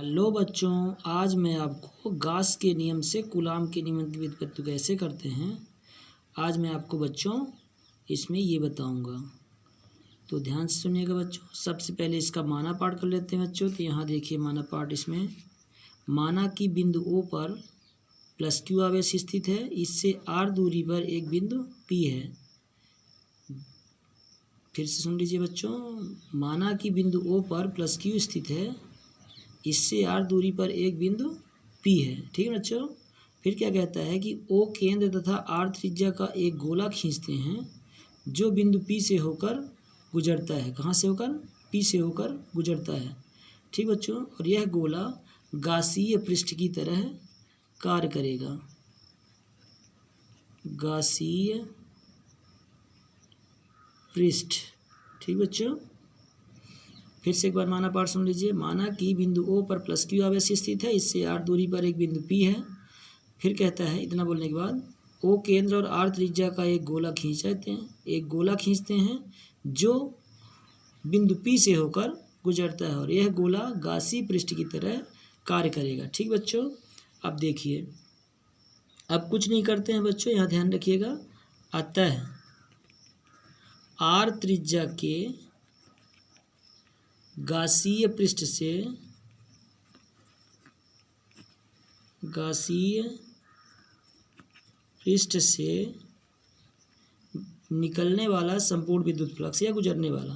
Hello बच्चों, आज मैं आपको गास के नियम से कूलाम के नियम की व्युत्पत्ति कैसे करते हैं आज मैं आपको बच्चों इसमें ये बताऊंगा। तो ध्यान से सुनिएगा बच्चों। सबसे पहले इसका माना पाठ कर लेते हैं बच्चों। तो यहाँ देखिए माना पाठ, इसमें माना कि बिंदु O पर प्लस Q आवेश स्थित है, इससे R दूरी पर एक बिंदु P है। फिर से सुन लीजिए बच्चों, माना कि बिंदु O पर प्लस Q स्थित है, इससे R दूरी पर एक बिंदु P है। ठीक है बच्चों। फिर क्या कहता है कि O केंद्र तथा R त्रिज्या का एक गोला खींचते हैं जो बिंदु P से होकर गुजरता है। कहाँ से होकर? P से होकर गुजरता है। ठीक बच्चों। और यह गोला गासीय पृष्ठ की तरह कार्य करेगा। गासीय पृष्ठ। ठीक बच्चों। फिर से एक बार माना पाठ सुन लीजिए। माना कि बिंदु O पर प्लस Q आवेश स्थित है, इससे R दूरी पर एक बिंदु P है। फिर कहता है, इतना बोलने के बाद O केंद्र और R त्रिज्या का एक गोला खींचते हैं जो बिंदु P से होकर गुजरता है, और यह गोला गासी पृष्ठ की तरह कार्य करेगा। ठीक बच्चों। अब देखिए, अब कुछ नहीं करते हैं बच्चों, यहाँ ध्यान रखिएगा। अतः R त्रिज्या के गासीय पृष्ठ से निकलने वाला संपूर्ण विद्युत फ्लक्स या गुजरने वाला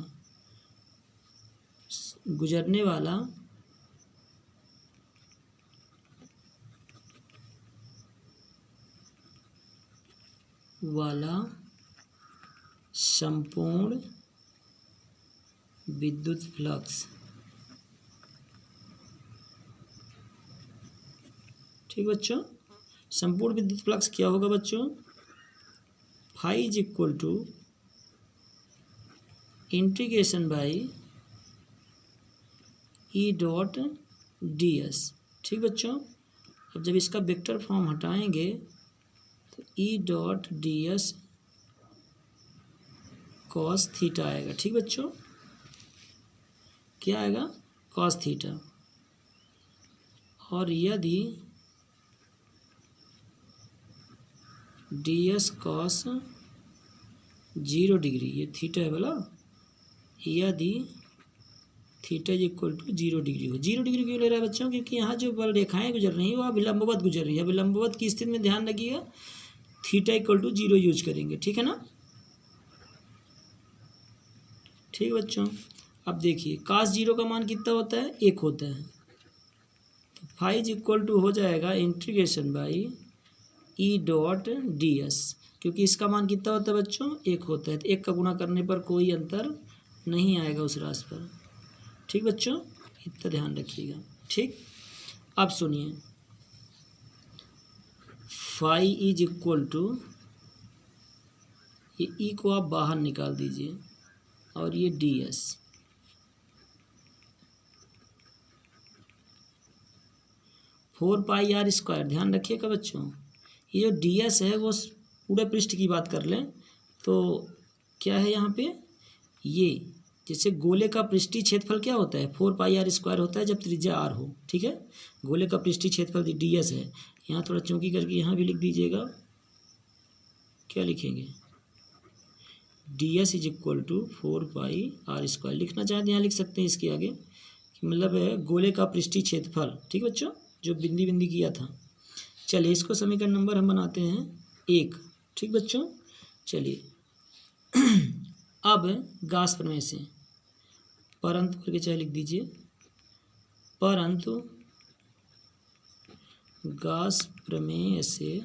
संपूर्ण विद्युत फ्लक्स। ठीक बच्चों। संपूर्ण विद्युत फ्लक्स क्या होगा बच्चों? Phi is equal to integration by E dot D S. ठीक बच्चों। अब जब इसका वेक्टर फॉर्म हटाएंगे तो E dot D S cos theta आएगा। ठीक बच्चों। क्या आएगा? Cos theta. और यदि डी एस कॉस 0 डिग्री, ये थीटा है बोला, यदि theta is equal to 0 degree हो। 0 डिग्री क्यों ले रहा है बच्चों? क्योंकि यहाँ जो बल रेखाएं गुजर रही हैं वो विलंबवत गुजर रही है। विलंबवत की स्थिति में ध्यान रखिएगा, थीटा इक्वल टू 0 यूज करेंगे। ठीक है ना? ठीक बच्चों। अब देखिए, cos 0 का मान कितना होता है? 1 होता है। तो फाई इज इक्वल टू हो जाएगा integration by E dot D S, क्योंकि इसका मान कितना होता है बच्चों? 1 होता है। तो 1 का गुणा करने पर कोई अंतर नहीं आएगा उस राशि पर। ठीक बच्चों, इतना ध्यान रखिएगा। ठीक। अब सुनिए, फाई इज इक्वल टू, ये ई को आप बाहर निकाल दीजिए, और ये D S. Four pi R square. ध्यान रखिएगा बच्चों, ये जो डी एस है वो पूरे पृष्ठ की बात कर लें तो क्या है यहाँ पे, ये जैसे गोले का पृष्ठीय क्षेत्रफल क्या होता है? 4 पाई आर स्क्वायर होता है जब त्रिज्या आर हो। ठीक है। गोले का पृष्ठीय क्षेत्रफल डी एस है। यहाँ थोड़ा चौंकी करके यहाँ भी लिख दीजिएगा। क्या लिखेंगे? D S is equal to 4 pi R square. लिखना चाहें तो यहाँ लिख सकते हैं इसके आगे, मतलब है गोले का पृष्ठीय क्षेत्रफल। ठीक बच्चों, जो बिंदी बिंदी किया था। चलिए, इसको समीकरण नंबर हम बनाते हैं 1। ठीक बच्चों। चलिए अब गास प्रमेय से, परंतु करके चाहे लिख दीजिए, परंतु गास प्रमेय से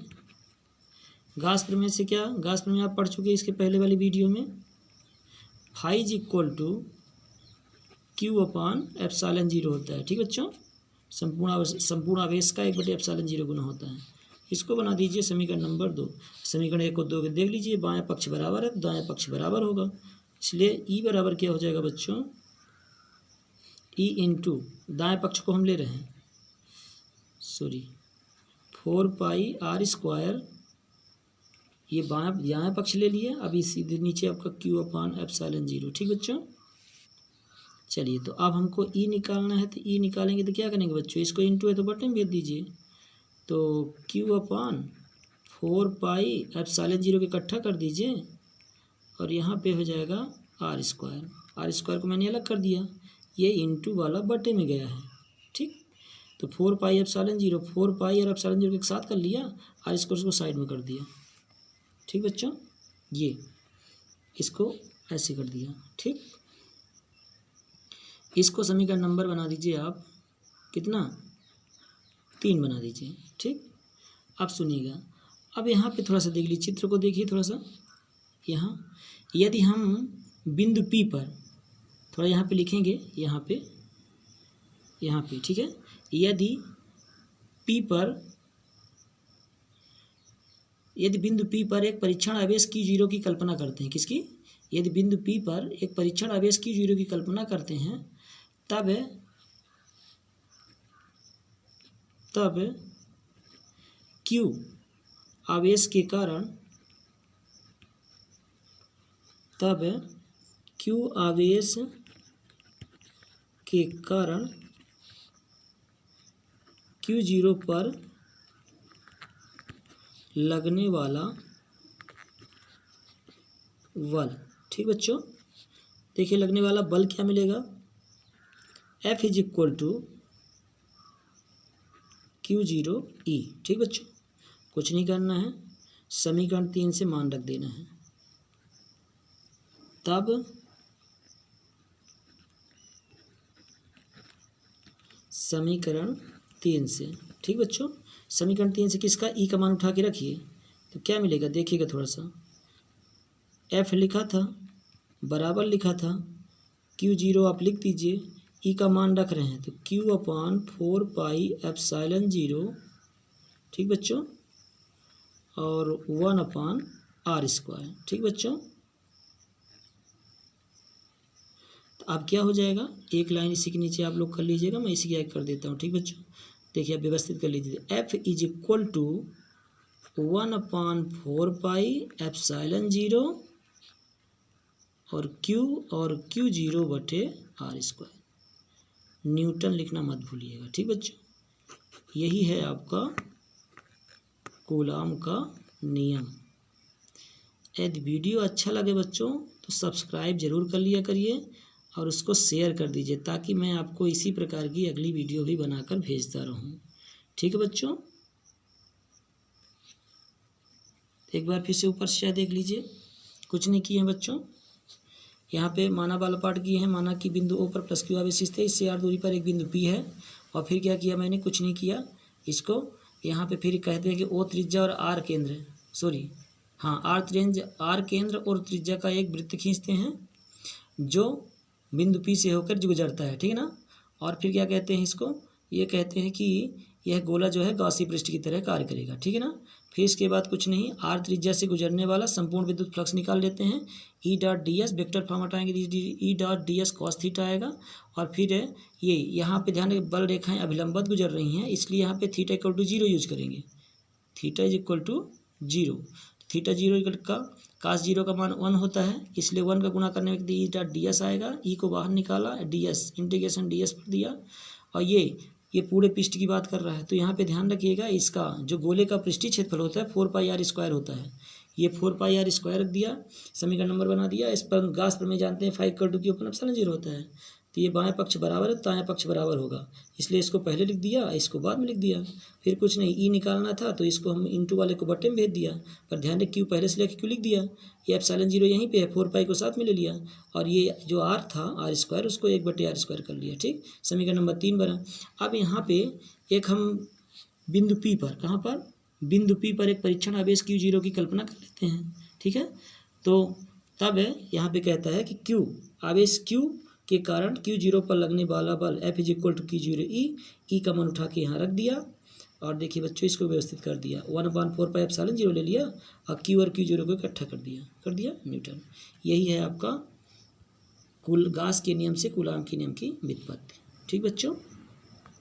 क्या? गास प्रमेय आप पढ़ चुके हैं इसके पहले वाली वीडियो में। Phi is equal to Q upon epsilon 0 होता है। ठीक बच्चों। संपूर्ण आवेश का 1/एप्सिलॉन 0 गुना होता है। इसको बना दीजिए समीकरण नंबर 2। समीकरण 1 और 2 देख लीजिए, बायां पक्ष बराबर है तो दायां पक्ष बराबर होगा। इसलिए ई बराबर क्या हो जाएगा बच्चों? ई इंटू, दाएं पक्ष को हम ले रहे हैं, 4 पाई आर स्क्वायर, ये दायां पक्ष ले लिए। अब इसी नीचे आपका क्यू अपान एप्सिलॉन 0। ठीक बच्चों। चलिए, तो अब हमको ई निकालना है, तो ई निकालेंगे तो क्या करेंगे बच्चों, इसको इंटू है तो बटन में भेज दीजिए। तो क्यू अपान 4π ε0 के इकट्ठा कर दीजिए और यहाँ पे हो जाएगा आर स्क्वायर को मैंने अलग कर दिया, ये इंटू वाला बटे में गया है। ठीक, तो 4π ε0 4π और ε0 एक साथ कर लिया, आर स्क्वायर को साइड में कर दिया। ठीक बच्चों, ये इसको ऐसे कर दिया। ठीक, इसको समीकरण नंबर बना दीजिए आप, कितना, 3 बना दीजिए। ठीक, अब सुनिएगा, अब यहाँ पे थोड़ा सा देख लीजिए, चित्र को देखिए थोड़ा सा। यहाँ यदि हम बिंदु P पर थोड़ा यहाँ पे लिखेंगे, यहाँ पे ठीक है, यदि बिंदु P पर एक परीक्षण आवेश Q0 की कल्पना करते हैं, किसकी, यदि बिंदु P पर एक परीक्षण आवेश Q0 की कल्पना करते हैं, तब Q आवेश के कारण Q0 पर लगने वाला बल। ठीक बच्चों, देखिए लगने वाला बल क्या मिलेगा, F = Q0E। ठीक बच्चों, कुछ नहीं करना है, समीकरण 3 से मान रख देना है, तब समीकरण 3 से, ठीक बच्चों, समीकरण 3 से किसका, ई का मान उठा के रखिए, तो क्या मिलेगा देखिएगा थोड़ा सा, F लिखा था, बराबर लिखा था, Q0 आप लिख दीजिए, ई का मान रख रहे हैं तो Q/4πε0। ठीक बच्चों, और 1/r²। ठीक बच्चों, तो अब क्या हो जाएगा, एक लाइन इसी के नीचे आप लोग कर लीजिएगा, मैं इसी की आगे कर देता हूँ। ठीक बच्चों, देखिए आप व्यवस्थित कर लीजिए, F = 1/4πε0 और Q0/r²। न्यूटन लिखना मत भूलिएगा। ठीक बच्चों, यही है आपका कूलाम का नियम। यदि वीडियो अच्छा लगे बच्चों तो सब्सक्राइब जरूर कर लिया करिए और उसको शेयर कर दीजिए, ताकि मैं आपको इसी प्रकार की अगली वीडियो भी बनाकर भेजता रहूं। ठीक है बच्चों, एक बार फिर से ऊपर से देख लीजिए, कुछ नहीं किए हैं बच्चों, यहाँ पे माना वाला पार्ट किए हैं। माना कि बिंदु O पर +Q आवेश स्थित है, इससे r दूरी पर एक बिंदु P है, और फिर क्या किया मैंने, कुछ नहीं किया, इसको यहाँ पे फिर कहते हैं कि O त्रिज्या और R केंद्र, R केंद्र और त्रिज्या का एक वृत्त खींचते हैं जो बिंदु P से होकर जो गुजरता है। ठीक है ना, और फिर क्या कहते हैं इसको, ये कहते हैं कि यह गोला जो है गॉसी पृष्ठ की तरह कार्य करेगा। ठीक है ना, फिर इसके बाद कुछ नहीं, r त्रिज्या से गुजरने वाला संपूर्ण विद्युत फ्लक्स निकाल लेते हैं, E.ds वेक्टर फॉर्म हटाएंगे, E.ds cos थीटा आएगा, और फिर ये यहाँ पे ध्यान रखें बल रेखाएं अभिलंबवत गुजर रही हैं, इसलिए यहाँ पे थीटा = 0 यूज करेंगे, थीटा = 0, थीटा 0 का cos 0 का मान 1 होता है, इसलिए 1 का गुणा करने में E.ds आएगा, ई को बाहर निकाला, ds इंटीग्रेशन ds पर दिया, और ये पूरे पृष्ठ की बात कर रहा है। तो यहाँ पे ध्यान रखिएगा, इसका जो गोले का पृष्ठीय क्षेत्रफल होता है 4πr² होता है, ये 4πr² रख दिया, समीकरण नंबर बना दिया। इस पर गास प्रमेय जानते हैं, 5 = Q/ε0 होता है, तो ये बाएं पक्ष बराबर है, दाएं पक्ष बराबर होगा, इसलिए इसको पहले लिख दिया, इसको बाद में लिख दिया। फिर कुछ नहीं, ई निकालना था तो इसको हम इंटू वाले को बटे में भेज दिया, पर ध्यान रख Q पहले से लेकर Q लिख दिया, ये ε0 यहीं पे है, 4π को साथ में ले लिया, और ये जो R था r² उसको 1/r² कर लिया। ठीक, समीकरण नंबर 3 बना। अब यहाँ पे एक हम बिंदु P पर, कहाँ पर, बिंदु P पर एक परीक्षण आवेश Q0 की कल्पना कर लेते हैं। ठीक है, तो तब यहाँ पे कहता है कि Q आवेश Q के कारण Q0 पर लगने वाला बल F = Q0E, ई का मान उठा के यहाँ रख दिया, और देखिए बच्चों इसको व्यवस्थित कर दिया, 1/4πε0 ले लिया और Q और Q0 को इकट्ठा कर दिया न्यूटन। यही है आपका गास के नियम से कूलाम के नियम की व्युत्पत्ति। ठीक बच्चों।